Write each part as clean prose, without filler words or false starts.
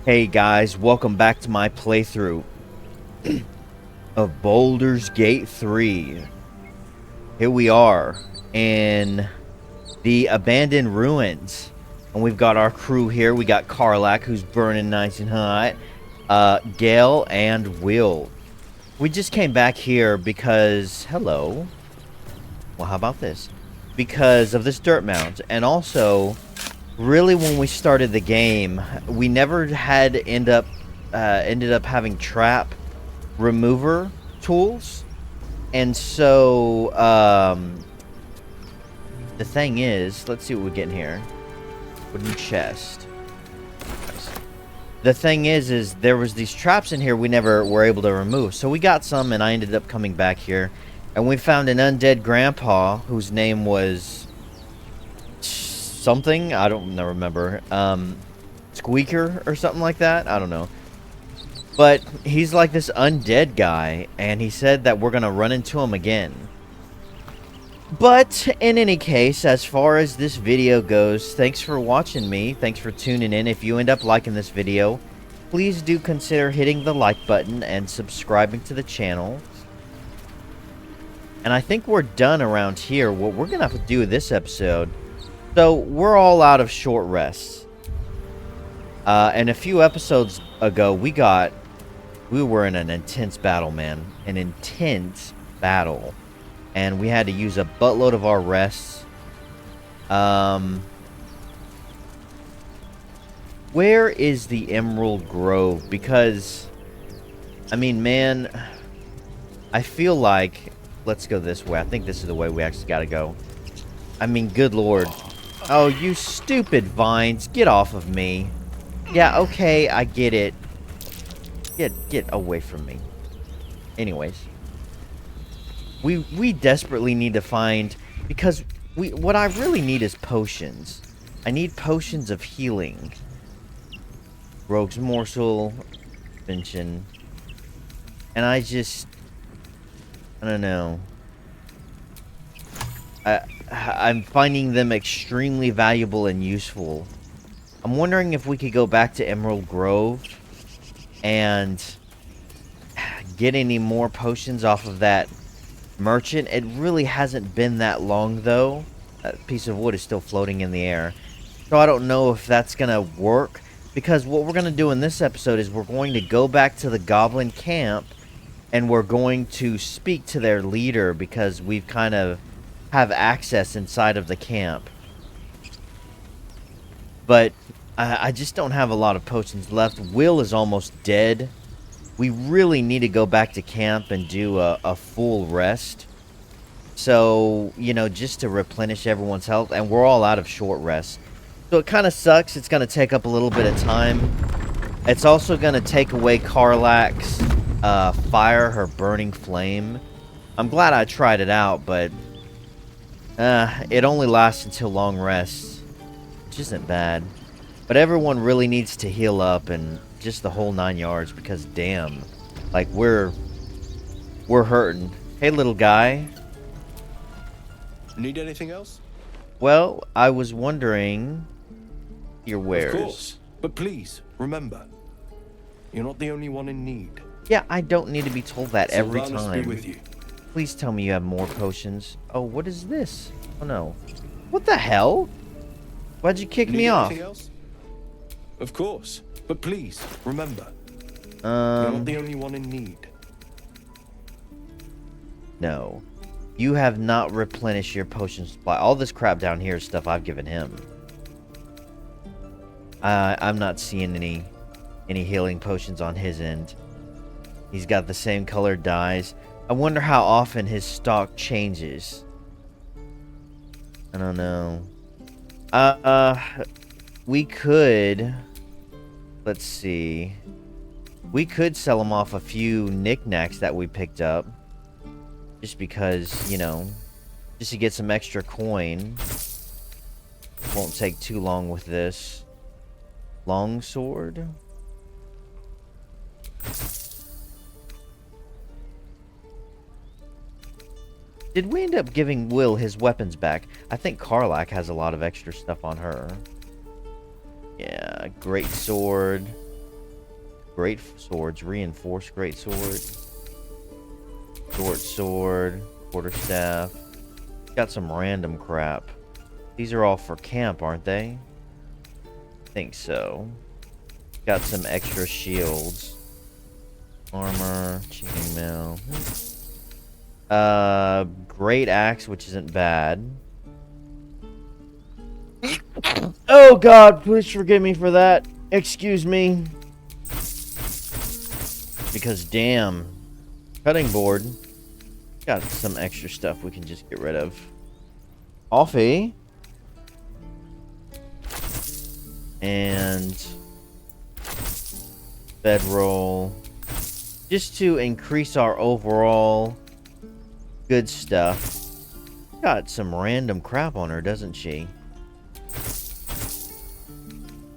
Hey guys, welcome back to my playthrough of Baldur's Gate 3. Here we are in the abandoned ruins. And we've got our crew here. We got Karlach, who's burning nice and hot. Gale and Will. We just came back here because... Hello. Well, how about this? Because of this dirt mound. And also... Really, when we started the game, we never had ended up having trap remover tools, and so the thing is, let's see what we get in here. Wooden chest. Nice. The thing is there was these traps in here we never were able to remove, so we got some, and I ended up coming back here, and we found an undead grandpa whose name was something, I don't remember, Squeaker or something like that, I don't know, but he's like this undead guy, and he said that we're gonna run into him again. But in any case, as far as this video goes, thanks for watching me, thanks for tuning in. If you end up liking this video, please do consider hitting the like button and subscribing to the channel. And I think we're done around here. What we're gonna have to do this episode, so, we're all out of short rests. And a few episodes ago, we were in an intense battle, man. An intense battle. And we had to use a buttload of our rests. Where is the Emerald Grove? Because, I mean, man, I feel like, let's go this way. I think this is the way we actually gotta go. I mean, good lord. Oh, you stupid vines. Get off of me. Yeah, okay, I get it. Get away from me. Anyways. We desperately need to find... Because what I really need is potions. I need potions of healing. Rogue's Morsel. Invention. And I don't know. I'm finding them extremely valuable and useful. I'm wondering if we could go back to Emerald Grove and get any more potions off of that merchant. It really hasn't been that long, though. That piece of wood is still floating in the air. So I don't know if that's going to work, because what we're going to do in this episode is we're going to go back to the goblin camp, and we're going to speak to their leader, because we've kind of have access inside of the camp. But I just don't have a lot of potions left. Will is almost dead. We really need to go back to camp and do a full rest. So, you know, just to replenish everyone's health. And we're all out of short rest. So it kind of sucks. It's going to take up a little bit of time. It's also going to take away Karlach's fire, her burning flame. I'm glad I tried it out, but it only lasts until long rests, which isn't bad. But everyone really needs to heal up and just the whole 9 yards, because damn, like we're hurting. Hey, little guy. Need anything else? Well, I was wondering your wares. Of course, but please remember, you're not the only one in need. Yeah, I don't need to be told that every time. Be with you. Please tell me you have more potions. Oh, what is this? Oh, no. What the hell? Why'd you kick me off? Else? Of course. But please, remember. You're not the only one in need. No. You have not replenished your potion supply. All this crap down here is stuff I've given him. I'm not seeing any healing potions on his end. He's got the same colored dyes. I wonder how often his stock changes. I don't know. We could... Let's see. We could sell him off a few knickknacks that we picked up. Just because, you know, just to get some extra coin. Won't take too long with this. Longsword? Did we end up giving Will his weapons back? I think Karlach has a lot of extra stuff on her. Yeah, great sword. Great swords. Reinforced great sword. Short sword. Quarterstaff. Got some random crap. These are all for camp, aren't they? I think so. Got some extra shields. Armor. Chainmail. Great axe, which isn't bad. Oh God, please forgive me for that. Excuse me. Because damn, cutting board. Got some extra stuff we can just get rid of. Offie. And bedroll. Just to increase our overall good stuff. Got some random crap on her, doesn't she?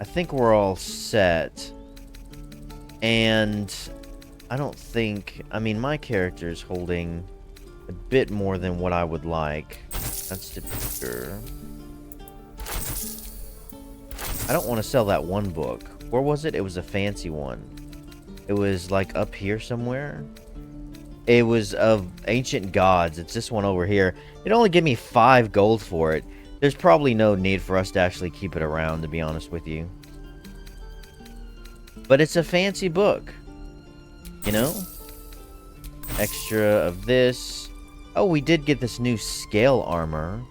I think we're all set. And I don't think... I mean, my character's holding a bit more than what I would like. That's to be sure. I don't want to sell that one book. Where was it? It was a fancy one. It was like up here somewhere. It was of Ancient Gods. It's this one over here. It only gave me 5 gold for it. There's probably no need for us to actually keep it around, to be honest with you. But it's a fancy book. You know? Extra of this. Oh, we did get this new scale armor.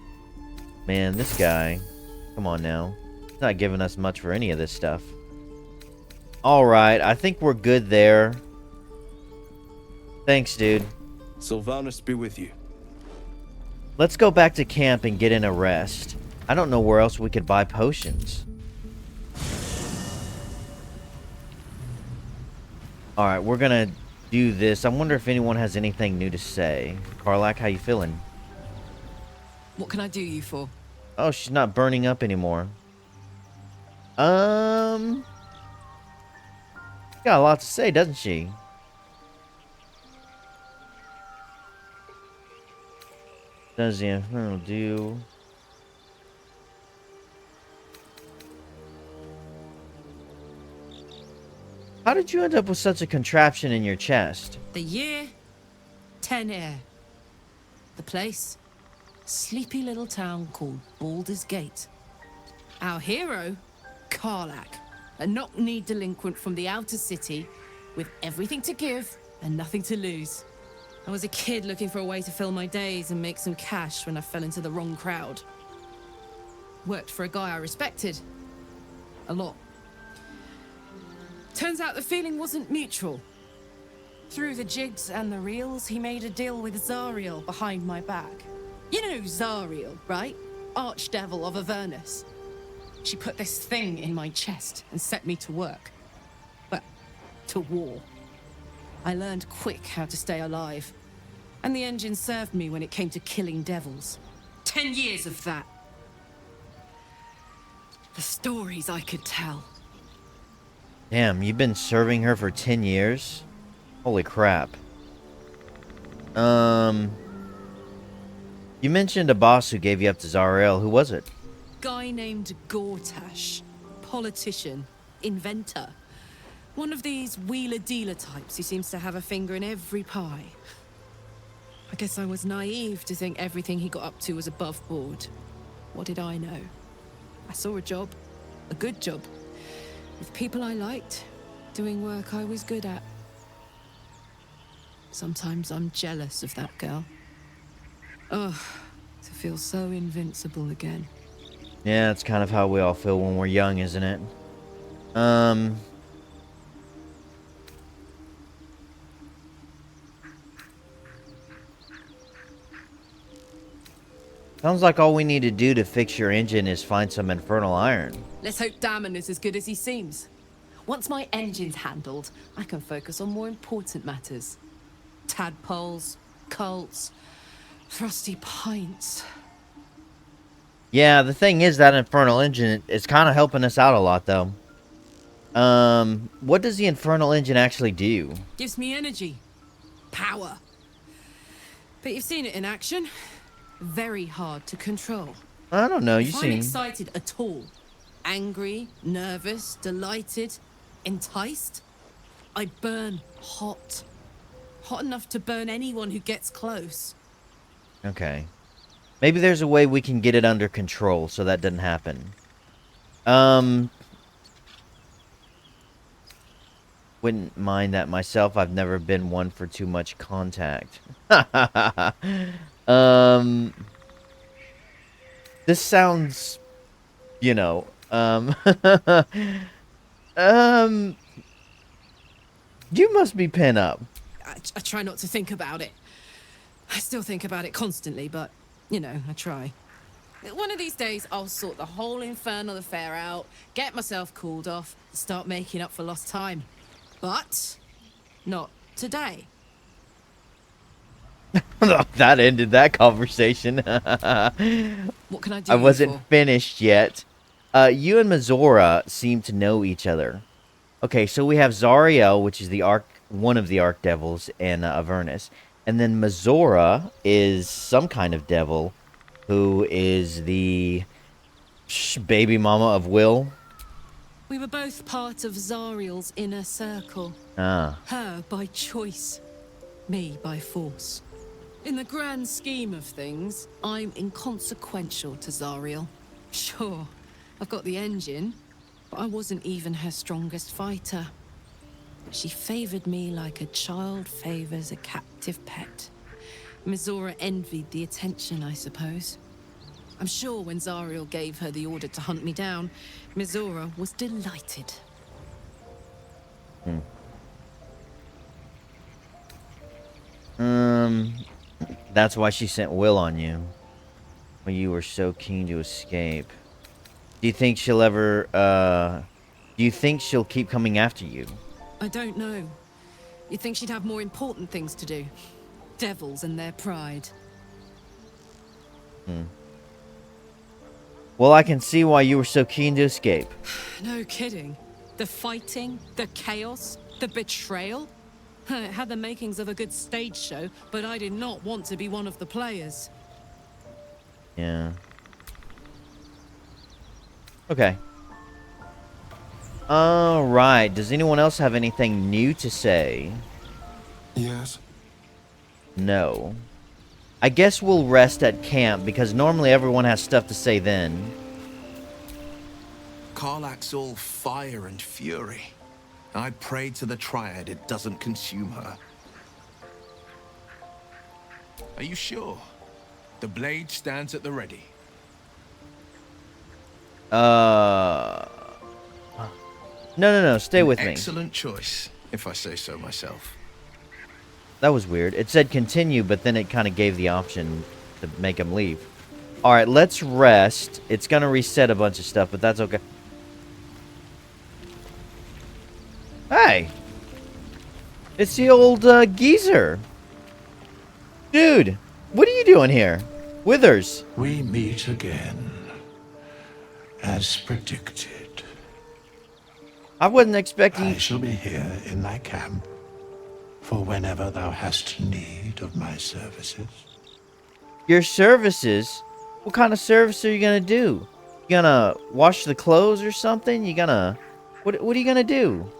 Man, this guy. Come on now. He's not giving us much for any of this stuff. Alright, I think we're good there. Thanks, dude. Sylvanus be with you. Let's go back to camp and get in a rest. I don't know where else we could buy potions. Alright, we're gonna do this. I wonder if anyone has anything new to say. Karlak, how you feeling? What can I do you for? Oh, she's not burning up anymore. Got a lot to say, doesn't she? Does the infernal do? How did you end up with such a contraption in your chest? The year, 10 air. The place, sleepy little town called Baldur's Gate. Our hero, Karlak, a knock-kneed delinquent from the outer city with everything to give and nothing to lose. I was a kid looking for a way to fill my days and make some cash when I fell into the wrong crowd. Worked for a guy I respected. A lot. Turns out the feeling wasn't mutual. Through the jigs and the reels, he made a deal with Zariel behind my back. You know Zariel, right? Archdevil of Avernus. She put this thing in my chest and set me to work. Well, to war. I learned quick how to stay alive. And the engine served me when it came to killing devils. 10 years of that. The stories I could tell. Damn, you've been serving her for 10 years? Holy crap. You mentioned a boss who gave you up to Zariel. Who was it? Guy named Gortash. Politician. Inventor. One of these wheeler-dealer types who seems to have a finger in every pie. I guess I was naive to think everything he got up to was above board. What did I know? I saw a job. A good job. With people I liked. Doing work I was good at. Sometimes I'm jealous of that girl. Ugh. To feel so invincible again. Yeah, it's kind of how we all feel when we're young, isn't it? Sounds like all we need to do to fix your engine is find some infernal iron. Let's hope Damon is as good as he seems. Once my engine's handled, I can focus on more important matters. Tadpoles, cults, frosty pints. Yeah, the thing is that infernal engine is kind of helping us out a lot, though. What does the infernal engine actually do? Gives me energy. Power. But you've seen it in action. Very hard to control. I don't know, you If I'm seem... excited at all, angry, nervous, delighted, enticed, I burn hot. Hot enough to burn anyone who gets close. Okay. Maybe there's a way we can get it under control so that doesn't happen. Wouldn't mind that myself. I've never been one for too much contact. This sounds, you know, you must be pent up. I try not to think about it. I still think about it constantly, but, you know, I try. One of these days, I'll sort the whole infernal affair out, get myself cooled off, start making up for lost time. But not today. That ended that conversation. What can I do? I wasn't finished yet. You and Mizora seem to know each other. Okay, so we have Zariel, which is the one of the Archdevils, and Avernus. And then Mizora is some kind of devil who is the baby mama of Will. We were both part of Zariel's inner circle. Ah. Her by choice, me by force. In the grand scheme of things, I'm inconsequential to Zariel. Sure, I've got the engine, but I wasn't even her strongest fighter. She favored me like a child favors a captive pet. Mizora envied the attention, I suppose. I'm sure when Zariel gave her the order to hunt me down, Mizora was delighted. That's why she sent Will on you. When you were so keen to escape. Do you think she'll ever, do you think she'll keep coming after you? I don't know. You'd think she'd have more important things to do. Devils and their pride. Well, I can see why you were so keen to escape. No kidding. The fighting, the chaos, the betrayal. It had the makings of a good stage show, but I did not want to be one of the players. Yeah. Okay. Alright, does anyone else have anything new to say? Yes. No. I guess we'll rest at camp, because normally everyone has stuff to say then. Karlach's all fire and fury. I pray to the Triad it doesn't consume her. Are you sure? The blade stands at the ready. No, stay with me. Excellent choice, if I say so myself. That was weird. It said continue, but then it kind of gave the option to make him leave. Alright, let's rest. It's going to reset a bunch of stuff, but that's okay. Hey! It's the old geezer. Dude, what are you doing here? Withers. We meet again, as predicted. I wasn't expecting... I shall be here in thy camp, for whenever thou hast need of my services. Your services? What kind of service are you gonna do? You gonna wash the clothes or something? You gonna... What are you gonna do?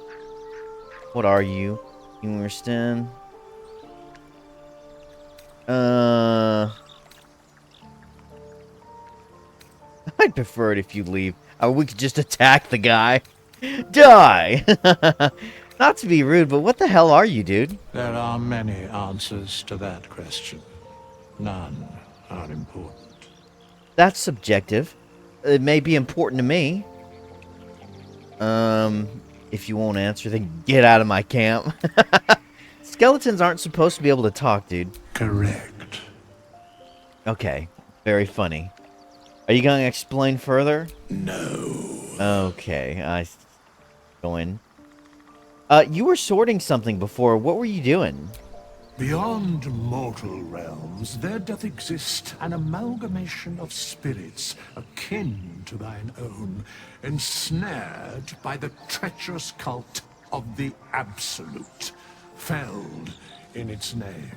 What are you? You understand? I'd prefer it if you leave. We could just attack the guy. Die! Not to be rude, but what the hell are you, dude? There are many answers to that question. None are important. That's subjective. It may be important to me. If you won't answer, then get out of my camp. Skeletons aren't supposed to be able to talk, dude. Correct. Okay. Very funny. Are you going to explain further? No. Okay. Go in. You were sorting something before. What were you doing? Beyond mortal realms, there doth exist an amalgamation of spirits akin to thine own, ensnared by the treacherous cult of the Absolute, felled in its name.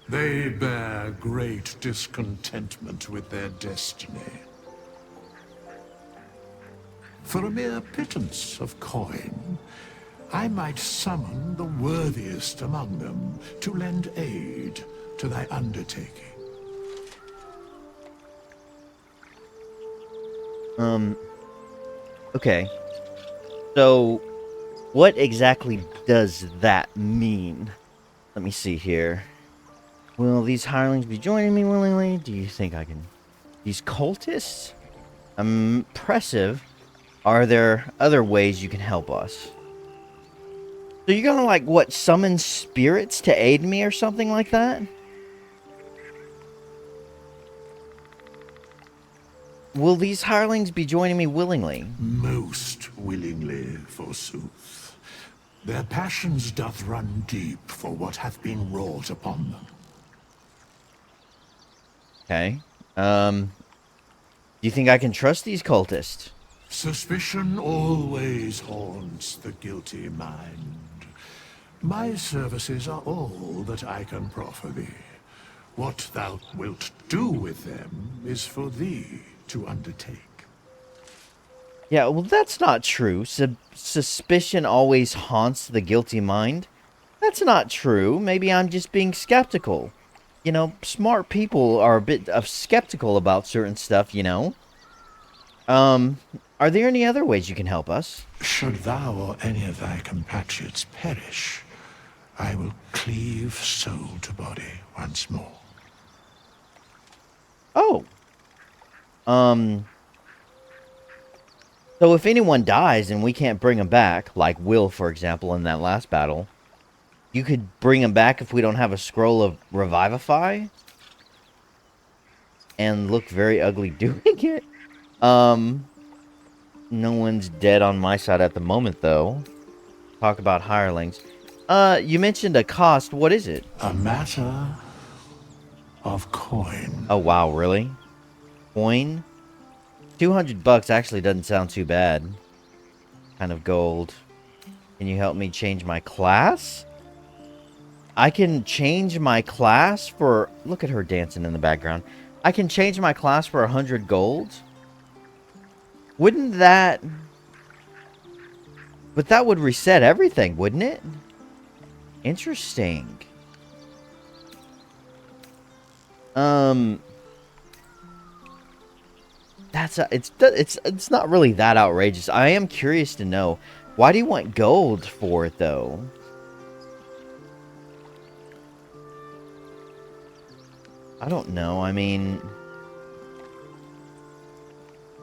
They bear great discontentment with their destiny. For a mere pittance of coin, I might summon the worthiest among them to lend aid to thy undertaking. Okay. So, what exactly does that mean? Let me see here. Will these hirelings be joining me willingly? Do you think I can... These cultists? Impressive. Are there other ways you can help us? So you're gonna, like, what, summon spirits to aid me or something like that? Will these hirelings be joining me willingly? Most willingly, forsooth. Their passions doth run deep for what hath been wrought upon them. Okay. Do you think I can trust these cultists? Suspicion always haunts the guilty mind. My services are all that I can proffer thee. What thou wilt do with them is for thee to undertake. Yeah, well, that's not true. Suspicion always haunts the guilty mind. That's not true. Maybe I'm just being skeptical. You know, smart people are a bit skeptical about certain stuff, you know. Are there any other ways you can help us? Should thou or any of thy compatriots perish, I will cleave soul to body once more. Oh. So if anyone dies and we can't bring them back, like Will, for example, in that last battle, you could bring him back if we don't have a scroll of Revivify? And look very ugly doing it? No one's dead on my side at the moment, though. Talk about hirelings. You mentioned a cost. What is it? A matter of coin. Oh, wow, really? Coin? $200 actually doesn't sound too bad. Kind of gold. Can you help me change my class? I can change my class for... Look at her dancing in the background. I can change my class for 100 gold? Wouldn't that... But that would reset everything, wouldn't it? Interesting. It's not really that outrageous. I am curious to know, why do you want gold for it though? I don't know. I mean,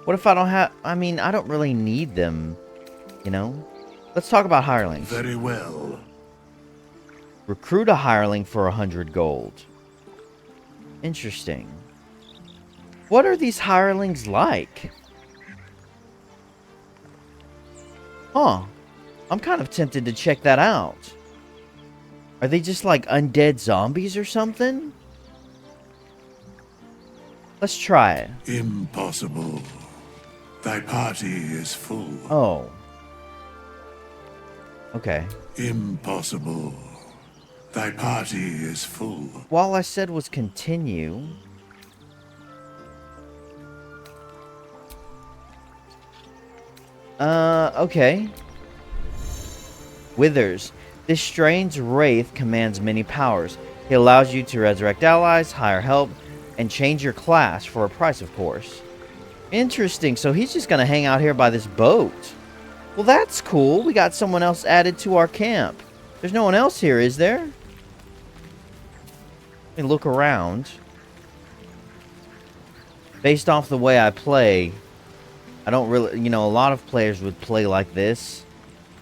what if I don't have... I mean, I don't really need them, you know? Let's talk about hirelings. Very well. Recruit a hireling for 100 gold. Interesting. What are these hirelings like? Huh. I'm kind of tempted to check that out. Are they just like undead zombies or something? Let's try it. Impossible. Thy party is full. Oh. Okay. Impossible. Thy party is full. All I said was continue. Okay. Withers. This strange wraith commands many powers. He allows you to resurrect allies, hire help, and change your class for a price, of course. Interesting. So he's just gonna hang out here by this boat. Well, that's cool. We got someone else added to our camp. There's no one else here, is there? Let me look around. Based off the way I play, I don't really... You know, a lot of players would play like this,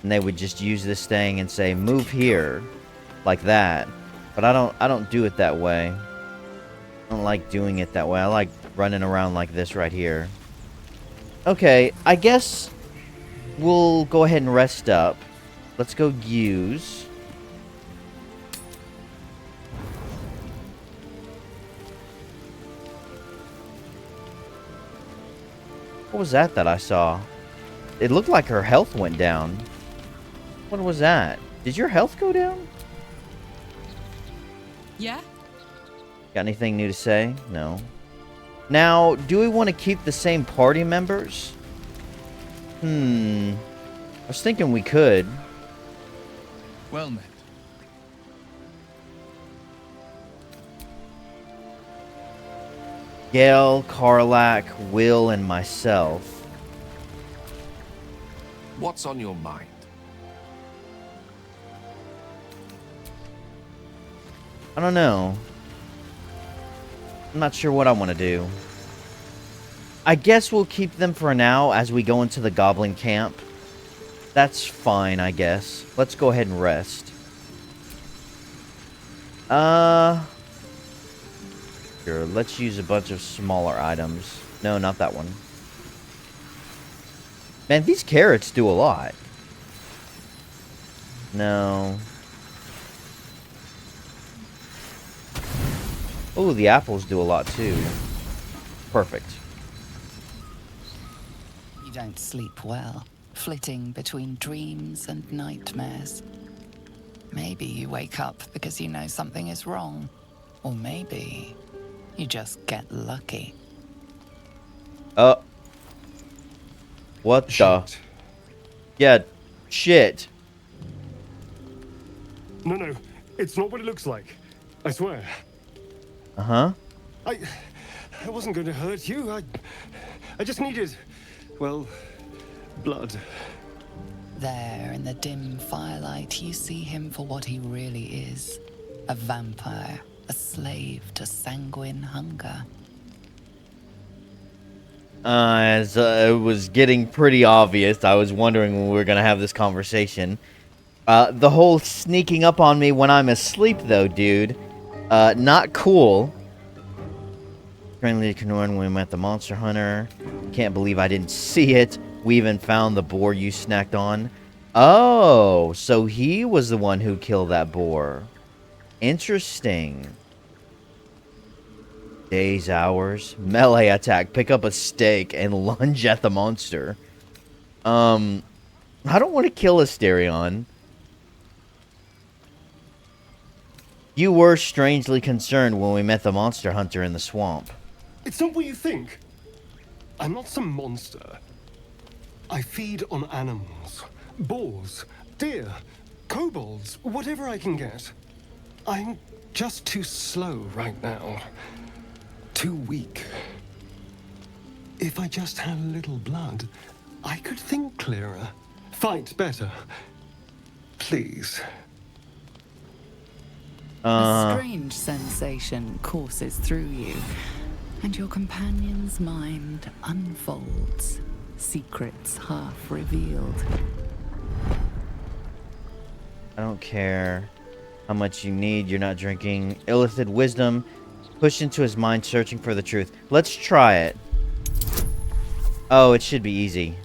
and they would just use this thing and say, move here, like that. But I don't do it that way. I don't like doing it that way. I like running around like this right here. Okay, I guess we'll go ahead and rest up. Let's go use... What was that I saw? It looked like her health went down. What was that? Did your health go down? Yeah? Got anything new to say? No. Now, do we want to keep the same party members? I was thinking we could. Well met. Gale, Karlak, Will, and myself. What's on your mind? I don't know. I'm not sure what I want to do. I guess we'll keep them for now as we go into the goblin camp. That's fine, I guess. Let's go ahead and rest. Sure, let's use a bunch of smaller items. No, not that one. Man, these carrots do a lot. No. Oh, the apples do a lot too. Perfect. You don't sleep well, flitting between dreams and nightmares. Maybe you wake up because you know something is wrong. Or maybe you just get lucky. What the? Shit. Yeah, shit. No, it's not what it looks like. I swear. Uh-huh. I wasn't going to hurt you. I just needed, well, blood. There, in the dim firelight, you see him for what he really is. A vampire, a slave to sanguine hunger. As it was getting pretty obvious, I was wondering when we were going to have this conversation. The whole sneaking up on me when I'm asleep, though, dude. Not cool. Friendly Knorr when we met the monster hunter. Can't believe I didn't see it. We even found the boar you snacked on. Oh, so he was the one who killed that boar. Interesting. Days, hours. Melee attack. Pick up a stake and lunge at the monster. I don't want to kill Astarion. You were strangely concerned when we met the monster hunter in the swamp. It's not what you think. I'm not some monster. I feed on animals. Boars, deer, kobolds, whatever I can get. I'm just too slow right now. Too weak. If I just had a little blood, I could think clearer. Fight better. Please. A strange sensation courses through you, and your companion's mind unfolds, secrets half revealed. I don't care how much you need. You're not drinking. Illithid wisdom. Push into his mind, searching for the truth. Let's try it. Oh, it should be easy.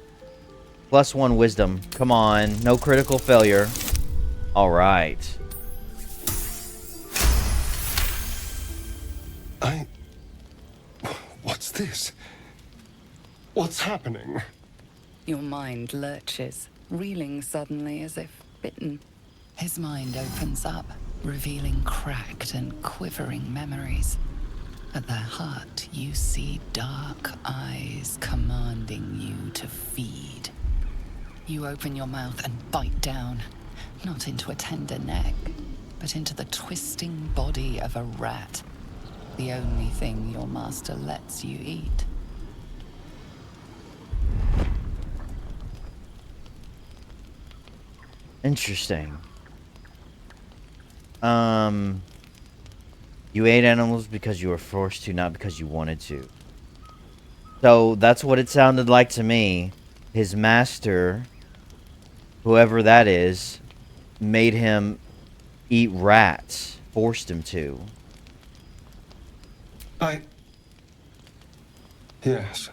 +1 wisdom. Come on. No critical failure. All right. What's this? What's happening? Your mind lurches, reeling suddenly as if bitten. His mind opens up, revealing cracked and quivering memories. At their heart, you see dark eyes commanding you to feed. You open your mouth and bite down, not into a tender neck, but into the twisting body of a rat. The only thing your master lets you eat. Interesting. You ate animals because you were forced to, not because you wanted to. So that's what it sounded like to me. His master, whoever that is, made him eat rats. Forced him to. Yes.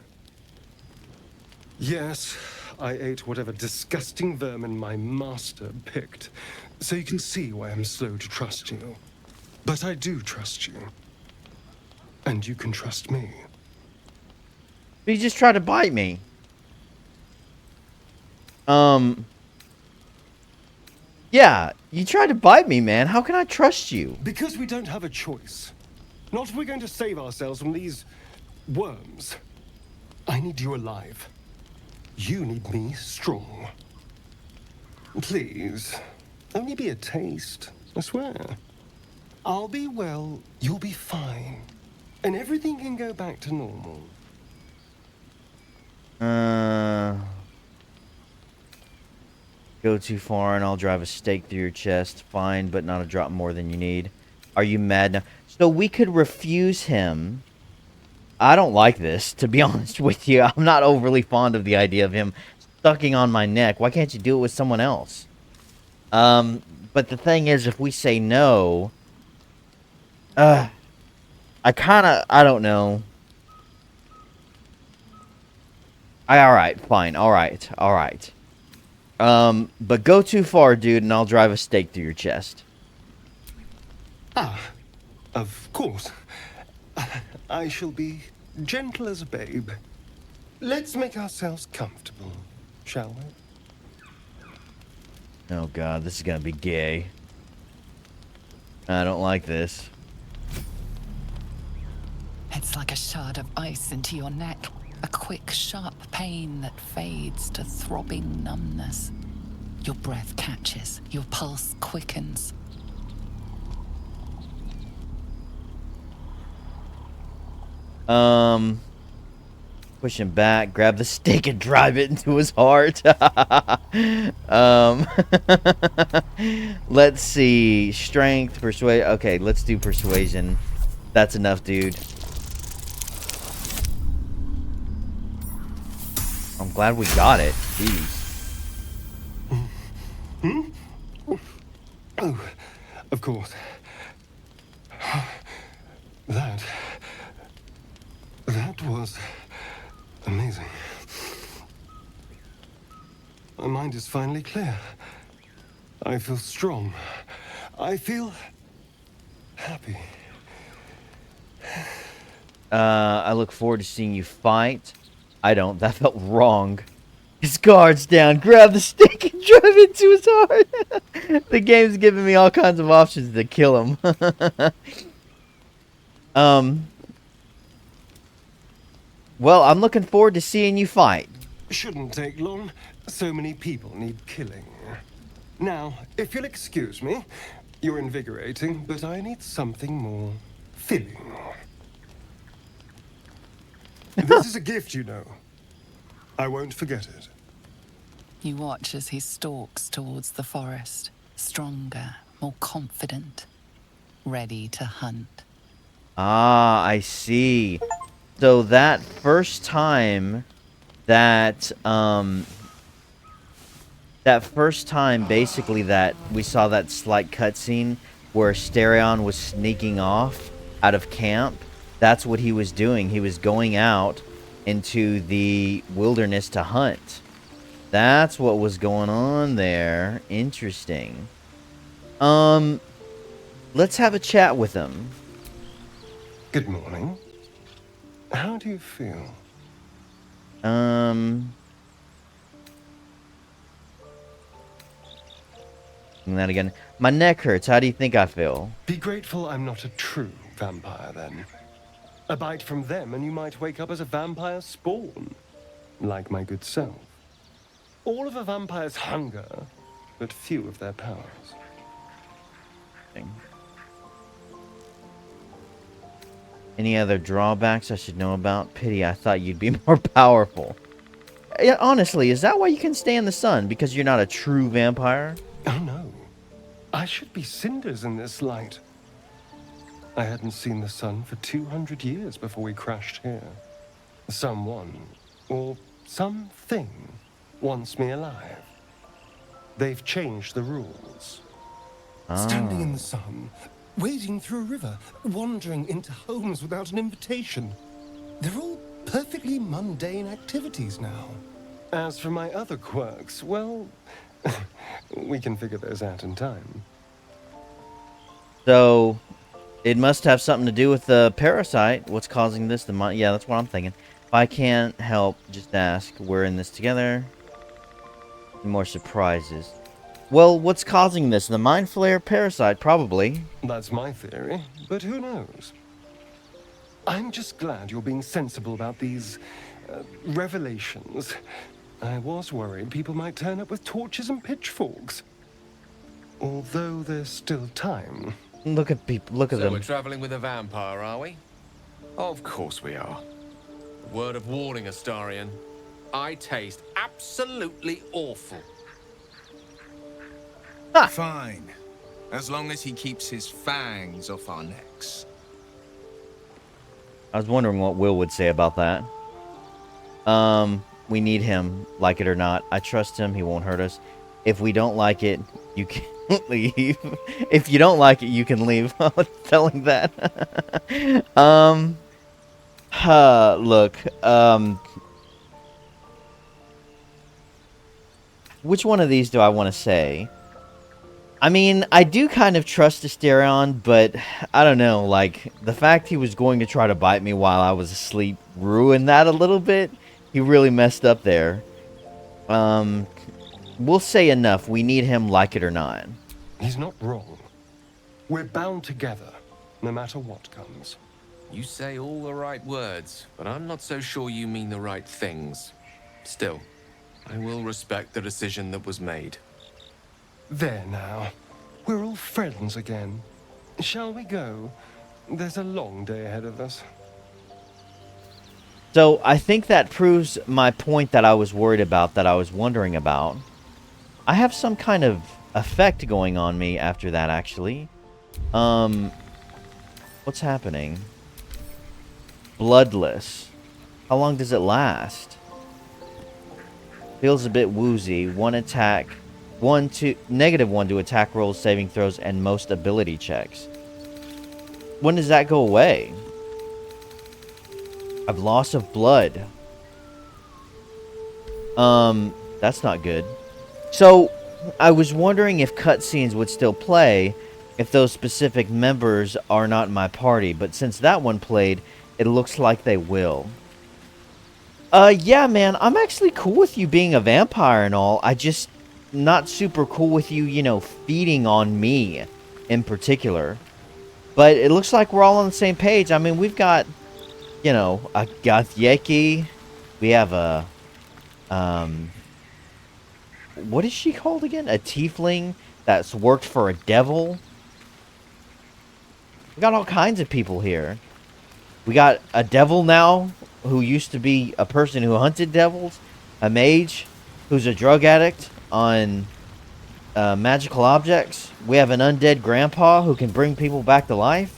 Yes, I ate whatever disgusting vermin my master picked. So you can see why I'm slow to trust you. But I do trust you. And you can trust me. But he just tried to bite me. Yeah, you tried to bite me, man. How can I trust you? Because we don't have a choice. Not if we're going to save ourselves from these worms. I need you alive. You need me strong. Please, only be a taste, I swear. I'll be well, you'll be fine. And everything can go back to normal. Go too far and I'll drive a stake through your chest. Fine, but not a drop more than you need. Are you mad now? So we could refuse him. I don't like this, to be honest with you. I'm not overly fond of the idea of him sucking on my neck. Why can't you do it with someone else? But the thing is, if we say no... I don't know. Alright, fine. Alright. But go too far, dude, and I'll drive a stake through your chest. Ah, of course. I shall be gentle as a babe. Let's make ourselves comfortable, shall we? Oh god, this is gonna be gay. I don't like this. It's like a shard of ice into your neck. A quick, sharp pain that fades to throbbing numbness. Your breath catches, your pulse quickens. Push him back, grab the stick and drive it into his heart. Let's see. Strength, persuade. Okay, let's do persuasion. That's enough, dude. I'm glad we got it. Jeez. Oh, of course. That was amazing. My mind is finally clear. I feel strong. I feel happy. I look forward to seeing you fight. I don't. That felt wrong. His guard's down. Grab the stick and drive it to his heart. The game's giving me all kinds of options to kill him. Well, I'm looking forward to seeing you fight. Shouldn't take long. So many people need killing. Now, if you'll excuse me, you're invigorating, but I need something more filling. This is a gift, you know. I won't forget it. You watch as he stalks towards the forest, stronger, more confident, ready to hunt. Ah, I see. So that first time basically that we saw that slight cutscene where Astarion was sneaking off out of camp, that's what he was doing. He was going out into the wilderness to hunt. That's what was going on there. Interesting. Let's have a chat with him. Good morning. How do you feel? That again. My neck hurts. How do you think I feel? Be grateful I'm not a true vampire, then. A bite from them and you might wake up as a vampire spawn. Like my good self. All of a vampire's hunger, but few of their powers. Any other drawbacks I should know about? Pity, I thought you'd be more powerful. Yeah, honestly, is that why you can stay in the sun? Because you're not a true vampire? Oh no. I should be cinders in this light. I hadn't seen the sun for 200 years before we crashed here. Someone, or something, wants me alive. They've changed the rules. Standing in the sun, wading through a river, wandering into homes without an invitation. They're all perfectly mundane activities now. As for my other quirks, well, we can figure those out in time. So, it must have something to do with the parasite. What's causing this? Yeah, that's what I'm thinking. If I can't help, just ask. We're in this together. More surprises. Well, what's causing this? The mind flare parasite, probably. That's my theory, but who knows? I'm just glad you're being sensible about these revelations. I was worried people might turn up with torches and pitchforks. Although there's still time. Look at people. Look at So we're them. traveling with a vampire, are we? Of course we are. Word of warning, Astarion. I taste absolutely awful. Fine. As long as he keeps his fangs off our necks. I was wondering what Will would say about that. We need him, like it or not. I trust him. He won't hurt us. If we don't like it, you can leave. If you don't like it, you can leave. I was telling that. Look. Which one of these do I want to say? I mean, I do kind of trust Astarion, but I don't know. Like, the fact he was going to try to bite me while I was asleep ruined that a little bit. He really messed up there. We'll say enough. We need him, like it or not. He's not wrong. We're bound together, no matter what comes. You say all the right words, but I'm not so sure you mean the right things. Still, I will respect the decision that was made. There now. We're all friends again. Shall we go? There's a long day ahead of us. So, I think that proves my point that I was worried about, that I was wondering about. I have some kind of effect going on me after that, actually. What's happening? Bloodless. How long does it last? Feels a bit woozy. One attack. -1 to attack rolls, saving throws, and most ability checks. When does that go away? I've loss of blood. That's not good. So, I was wondering if cutscenes would still play if those specific members are not in my party, but since that one played, it looks like they will. Yeah, man, I'm actually cool with you being a vampire and all. I just not super cool with you, you know, feeding on me in particular. But it looks like we're all on the same page. I mean, we've got, you know, a Gothyeki. We have a, what is she called again? A tiefling that's worked for a devil. We got all kinds of people here. We got a devil now who used to be a person who hunted devils. A mage who's a drug addict on magical objects. We have an undead grandpa who can bring people back to life.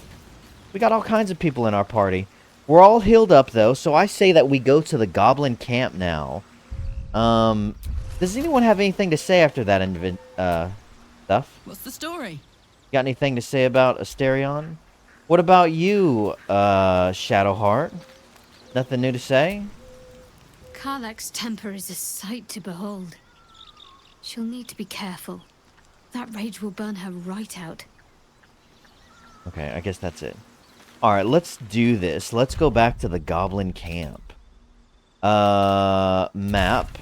We got all kinds of people in our party. We're all healed up, though, so I say that we go to the goblin camp now. Does anyone have anything to say after that stuff? What's the story? Got anything to say about Astarion? What about you, Shadowheart? Nothing new to say? Karlach's temper is a sight to behold. She'll need to be careful. That rage will burn her right out. Okay, I guess that's it. Alright, let's do this. Let's go back to the goblin camp. Map.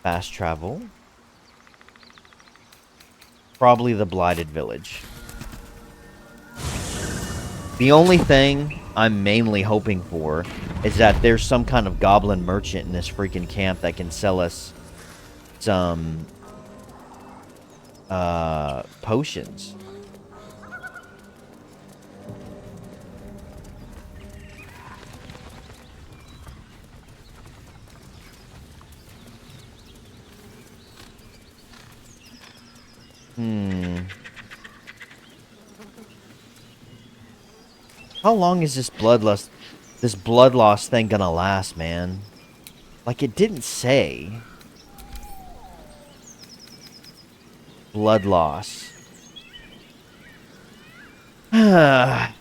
Fast travel. Probably the Blighted Village. The only thing I'm mainly hoping for is that there's some kind of goblin merchant in this freaking camp that can sell us some potions. How long is this blood loss thing gonna last, man? Like, it didn't say. Blood loss. I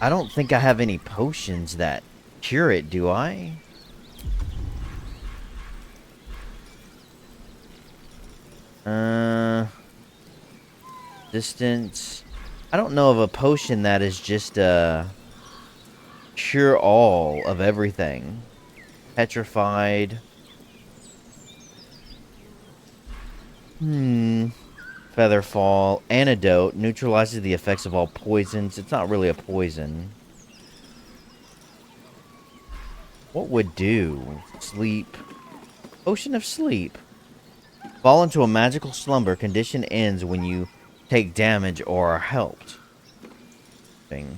don't think I have any potions that cure it, do I? Distance. I don't know of a potion that is just cure all of everything. Petrified. Featherfall. Antidote. Neutralizes the effects of all poisons. It's not really a poison. What would do? Sleep. Potion of Sleep. Fall into a magical slumber. Condition ends when you take damage or are helped.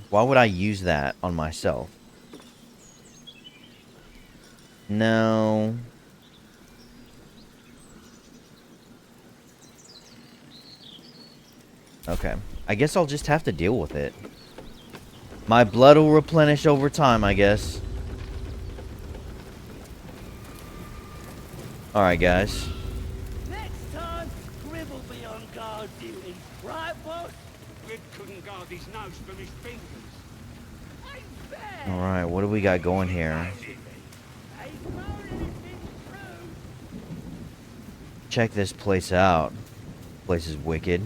Why would I use that on myself? No. Okay. I guess I'll just have to deal with it. My blood will replenish over time, I guess. Alright, guys. Next time, Grib will be on guard duty, right, boss? Grib couldn't guard his nose from his fingers. Alright, what do we got going here? Check this place out. Place is wicked.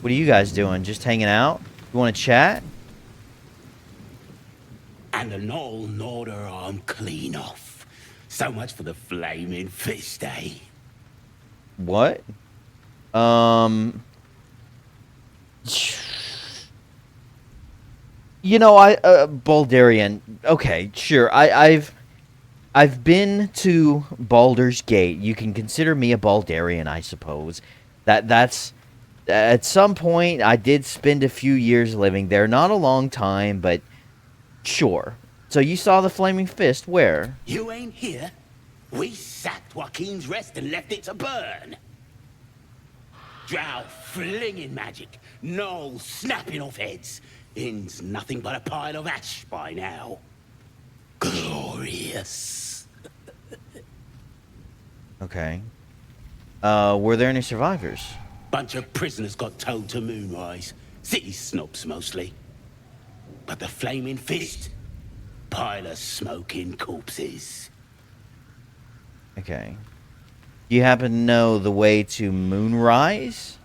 What are you guys doing? Just hanging out? You want to chat? And an all Norder arm clean off. So much for the flaming fist, eh? What? You know, Baldurian. Okay, sure. I've been to Baldur's Gate. You can consider me a Baldurian, I suppose. That's at some point I did spend a few years living there. Not a long time, but sure. So you saw the Flaming Fist where? You ain't here. We sacked Joaquin's Rest and left it to burn. Drow flinging magic, gnolls snapping off heads. Inn's nothing but a pile of ash by now. Glorious. Okay. Were there any survivors? Bunch of prisoners got towed to Moonrise. City snobs mostly. But the Flaming Fist? Pile of smoking corpses. Okay. You happen to know the way to Moonrise?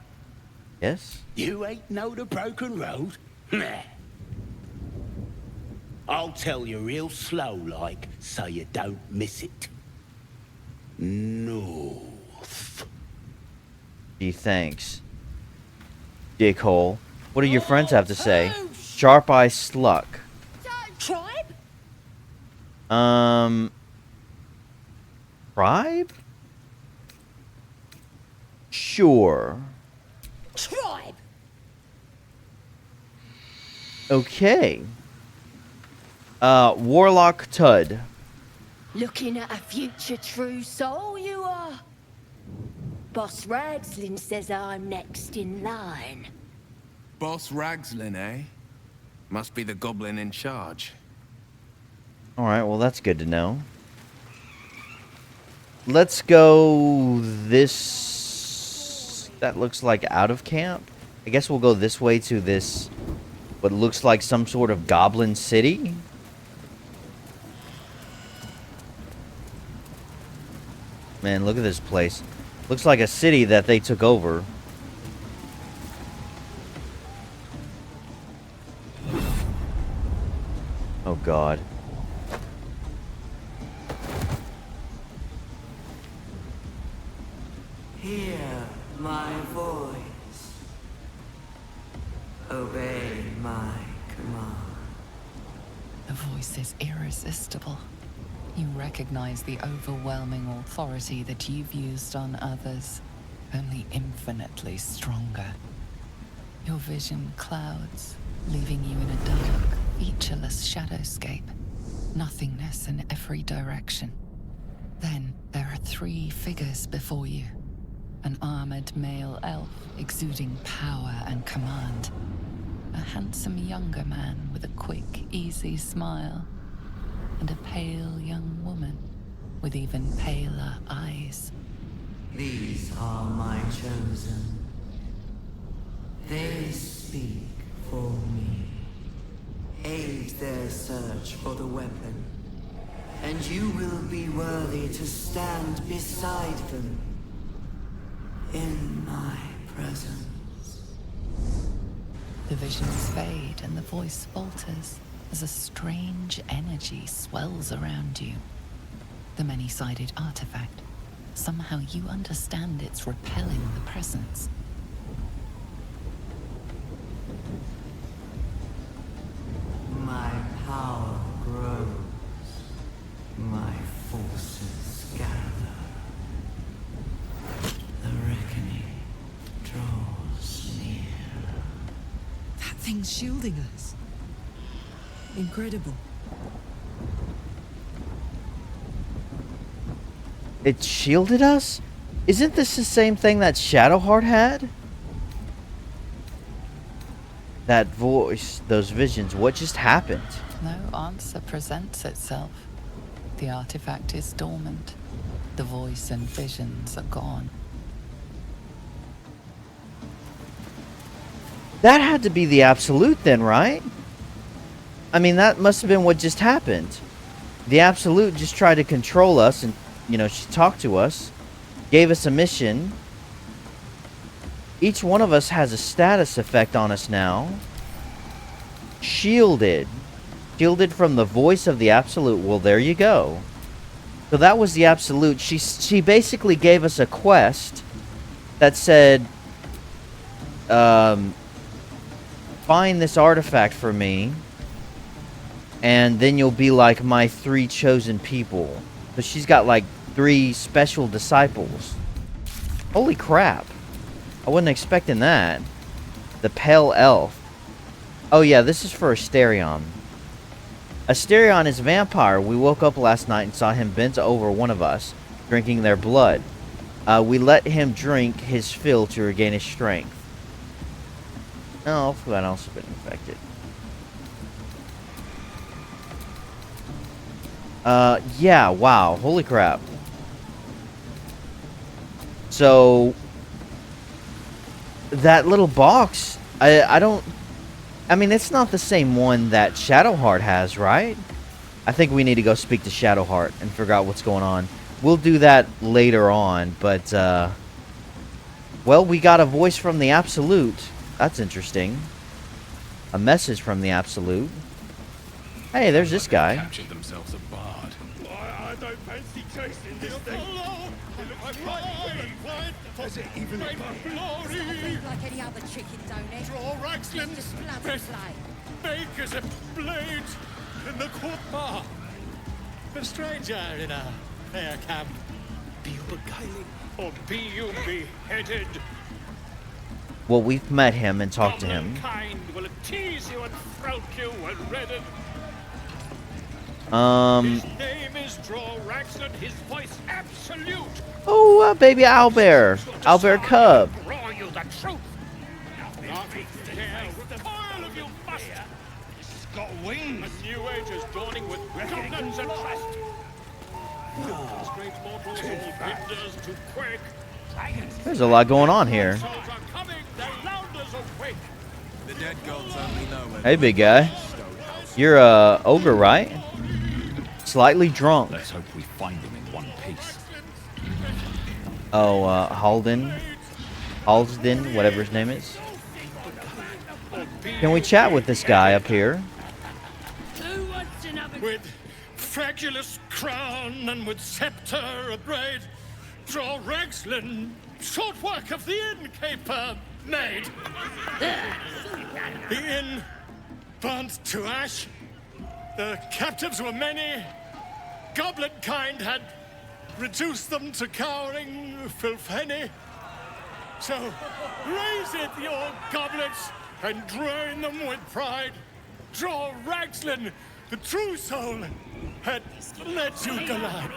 Yes? You ain't know the broken road? Nah. I'll tell you real slow like, so you don't miss it. North. Gee, thanks. Dickhole. What do your friends have to say? Sharp Eye Sluck. Tribe? Tribe? Sure. Tribe! Okay. Warlock Tud. Looking at a future true soul, you are. Boss Ragslin says I'm next in line. Boss Ragslin, eh? Must be the goblin in charge. Alright, well that's good to know. Let's go this... That looks like out of camp. I guess we'll go this way to this... What looks like some sort of goblin city. Man, look at this place. Looks like a city that they took over. Oh God. Hear my voice. Obey my command. The voice is irresistible. You recognize the overwhelming authority that you've used on others, only infinitely stronger. Your vision clouds, leaving you in a dark, featureless shadowscape. Nothingness in every direction. Then there are 3 figures before you. An armored male elf exuding power and command. A handsome younger man with a quick, easy smile. And a pale young woman with even paler eyes. These are my chosen. They speak for me. Aid their search for the weapon, and you will be worthy to stand beside them in my presence. The visions fade and the voice falters as a strange energy swells around you. The many-sided artifact. Somehow you understand it's repelling the presence. My power grows. My forces gather. thing's shielding us. Incredible. It shielded us? Isn't this the same thing that Shadowheart had? That voice, those visions, what just happened? No answer presents itself. The artifact is dormant. The voice and visions are gone. That had to be the Absolute then, right? I mean, that must have been what just happened. The Absolute just tried to control us and, you know, she talked to us, gave us a mission. Each one of us has a status effect on us now. Shielded. Shielded from the voice of the Absolute. Well, there you go. So that was the Absolute. She basically gave us a quest that said, find this artifact for me, and then you'll be like my 3 chosen people. But she's got like 3 special disciples. Holy crap. I wasn't expecting that. The Pale Elf. Oh yeah, this is for Astarion. Astarion is a vampire. We woke up last night and saw him bent over one of us, drinking their blood. We let him drink his fill to regain his strength. Oh, hopefully I've also been infected. Yeah, wow. Holy crap. So, that little box, I mean, it's not the same one that Shadowheart has, right? I think we need to go speak to Shadowheart and figure out what's going on. We'll do that later on, but, well, we got a voice from the Absolute. That's interesting. A message from the Absolute. Hey, there's this guy. Captured themselves a bard. I don't fancy chasing this thing. Does it even glory? Like any other chicken, don't it? Draw Raxlin. Just blood and Best flame. bake as a blade in the court bar. A stranger in a fair camp. Be you beguiling or be you beheaded? Well, we've met him and talked to him. Kind will tease you and throat you and redden. His name is Draw Raxlin, his voice absolute. Oh, baby owlbear. Owlbear cub. Draw you the truth. Nothing dare recoil of you must. It's got wings. A new age is dawning with goblins and trust. Strange mortals and benders to quake. There's a lot going on here. Souls are coming, their louders awake. The dead gods only know when. Hey, big guy. You're a ogre, right? Slightly drunk. Let's hope we find him in one piece. Oh, Halden, whatever his name is. Can we chat with this guy up here? With fragulous crown and with scepter abraid, Draw Raxlin, short work of the innkeeper made. The inn burnt to ash. The captives were many. Goblin kind had reduced them to cowering filfenny. So raise it, your goblets, and drain them with pride. Draw Raxlin, the true soul, had let you glide.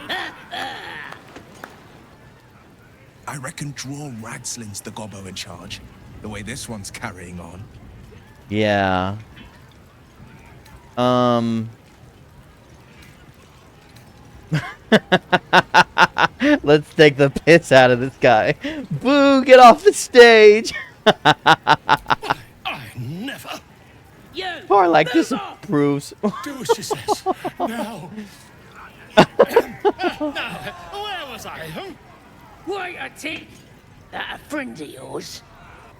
I reckon Draw Raxlin's the gobbo in charge. The way this one's carrying on. Yeah. Let's take the piss out of this guy. Boo, get off the stage. I never. Parlak disapproves. Do as she says. Now. Now, where was I? Huh? Wait a tick. That a friend of yours?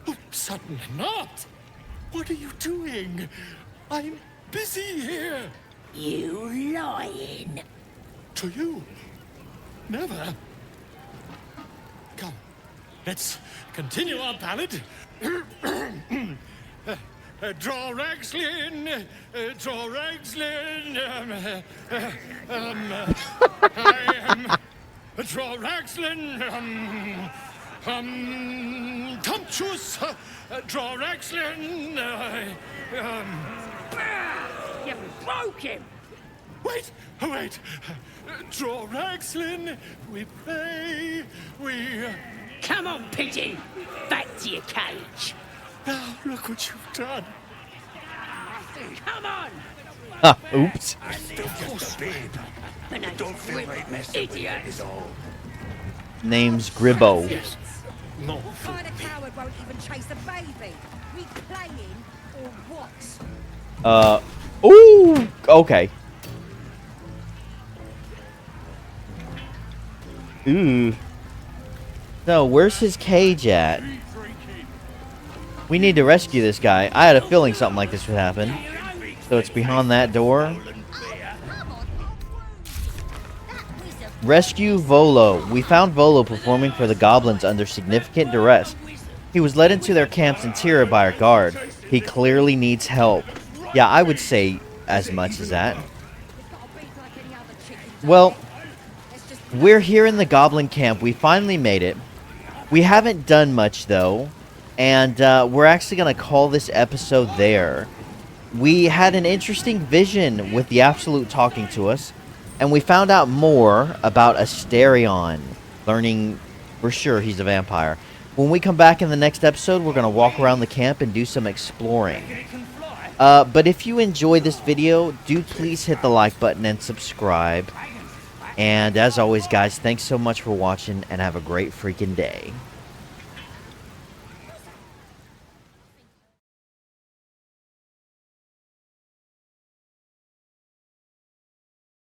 Oh, certainly not. What are you doing? I'm busy here. You lying. To you? Never. Come, let's continue our ballad. Draw Raxlin, Draw Raxlin. I am Draw Raxlin. Tumptuous, draw Ragslin, You broke him! wait, draw Ragslin, we play, Come on, pigeon! Back to your cage! now look what you've done. Come on! Ah, oops. Don't feel right messing idiot! Name's Gribbo. No. Why the coward won't even chase a baby? We playing or what? Ooh, okay. Ooh. So, where's his cage at? We need to rescue this guy. I had a feeling something like this would happen. So it's behind that door. Rescue Volo. We found Volo performing for the goblins under significant duress. He was led into their camp's interior by our guard. He clearly needs help. Yeah, I would say as much as that. Well, we're here in the goblin camp. We finally made it. We haven't done much, though. And we're actually going to call this episode there. We had an interesting vision with the Absolute talking to us. And we found out more about Astarion. Learning for sure he's a vampire. When we come back in the next episode, we're going to walk around the camp and do some exploring. But if you enjoyed this video, do please hit the like button and subscribe. And as always, guys, thanks so much for watching and have a great freaking day.